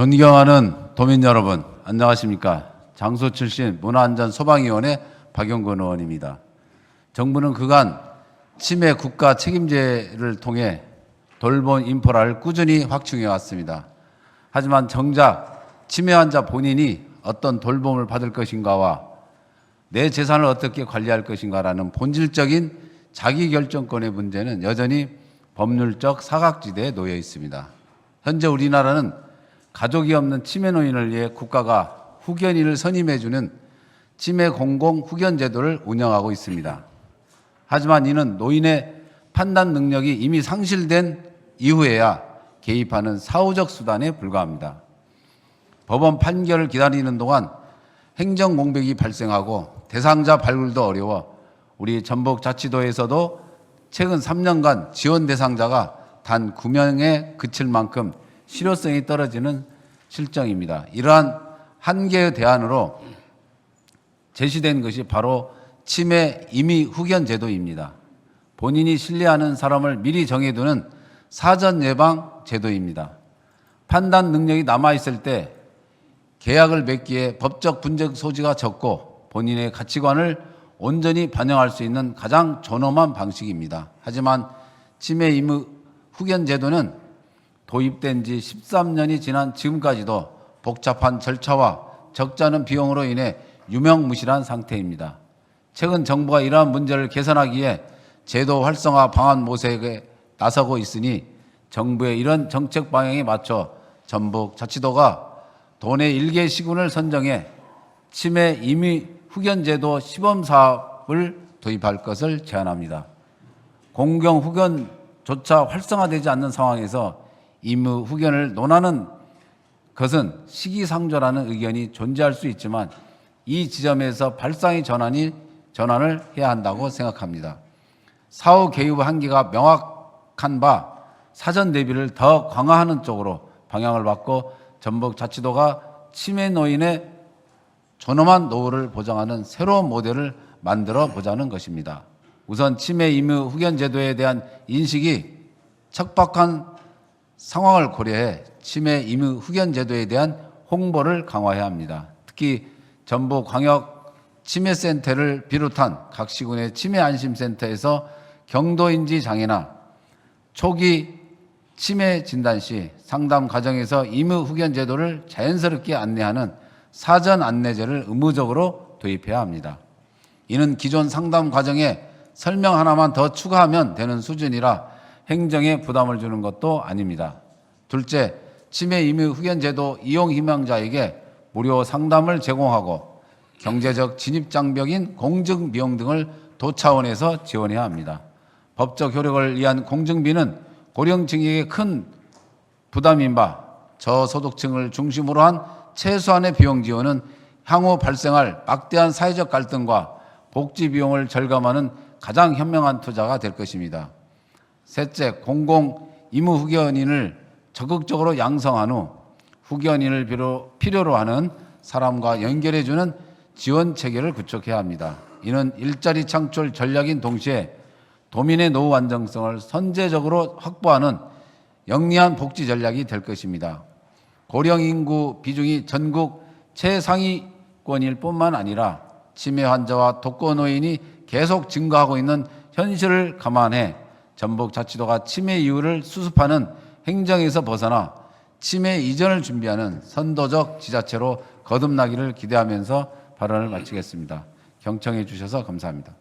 존경하는 도민 여러분, 안녕하십니까? 장소 출신 문화안전 소방위원회 박용근 의원입니다. 정부는 그간 치매 국가 책임제를 통해 돌봄 인프라를 꾸준히 확충해 왔습니다. 하지만 정작 치매 환자 본인이 어떤 돌봄을 받을 것인가와 내 재산을 어떻게 관리할 것인가라는 본질적인 자기결정권의 문제는 여전히 법률적 사각지대에 놓여 있습니다. 현재 우리나라는 가족이 없는 치매 노인을 위해 국가가 후견인을 선임해주는 치매 공공 후견 제도를 운영하고 있습니다. 하지만 이는 노인의 판단 능력이 이미 상실된 이후에야 개입하는 사후적 수단에 불과합니다. 법원 판결을 기다리는 동안 행정 공백이 발생하고 대상자 발굴도 어려워 우리 전북자치도에서도 최근 3년간 지원 대상자가 단 9명에 그칠 만큼 실효성이 떨어지는 실정입니다. 이러한 한계의 대안으로 제시된 것이 바로 치매 임의 후견 제도입니다. 본인이 신뢰하는 사람을 미리 정해두는 사전 예방 제도입니다. 판단 능력이 남아있을 때 계약을 맺기에 법적 분쟁 소지가 적고 본인의 가치관을 온전히 반영할 수 있는 가장 존엄한 방식입니다. 하지만 치매 임의 후견 제도는 도입된 지 13년이 지난 지금까지도 복잡한 절차와 적지 않은 비용으로 인해 유명무실한 상태입니다. 최근 정부가 이러한 문제를 개선하기 위해 제도 활성화 방안 모색에 나서고 있으니 정부의 이런 정책 방향에 맞춰 전북자치도가 도내 1개 시군을 선정해 치매 임의 후견 제도 시범 사업을 도입할 것을 제안합니다. 공경 후견조차 활성화되지 않는 상황에서 임의 후견을 논하는 것은 시기상조라는 의견이 존재할 수 있지만 이 지점에서 발상의 전환을 해야 한다고 생각합니다. 사후 개입 한계가 명확한 바 사전 대비를 더 강화하는 쪽으로 방향을 바꿔 전북자치도가 치매 노인의 존엄한 노후를 보장하는 새로운 모델을 만들어 보자는 것입니다. 우선 치매 임의 후견 제도에 대한 인식이 척박한 상황을 고려해 치매 임의 후견 제도에 대한 홍보를 강화해야 합니다. 특히 전북광역 치매센터를 비롯한 각 시군의 치매 안심센터에서 경도인지 장애나 초기 치매 진단 시 상담 과정에서 임의 후견 제도를 자연스럽게 안내하는 사전 안내제를 의무적으로 도입해야 합니다. 이는 기존 상담 과정에 설명 하나만 더 추가하면 되는 수준이라 행정에 부담을 주는 것도 아닙니다. 둘째, 치매 임의 후견 제도 이용 희망자에게 무료 상담을 제공하고 경제적 진입 장벽인 공증 비용 등을 도 차원에서 지원해야 합니다. 법적 효력을 위한 공증비는 고령층에게 큰 부담인 바 저소득층을 중심으로 한 최소한의 비용 지원은 향후 발생할 막대한 사회적 갈등과 복지 비용을 절감하는 가장 현명한 투자가 될 것입니다. 셋째, 공공 임의 후견인을 적극적으로 양성한 후 후견인을 필요로 하는 사람과 연결해주는 지원 체계를 구축해야 합니다. 이는 일자리 창출 전략인 동시에 도민의 노후 안정성을 선제적으로 확보하는 영리한 복지 전략이 될 것입니다. 고령 인구 비중이 전국 최상위권일 뿐만 아니라 치매 환자와 독거 노인이 계속 증가하고 있는 현실을 감안해 전북자치도가 치매 이유를 수습하는 행정에서 벗어나 치매 이전을 준비하는 선도적 지자체로 거듭나기를 기대하면서 발언을 마치겠습니다. 경청해 주셔서 감사합니다.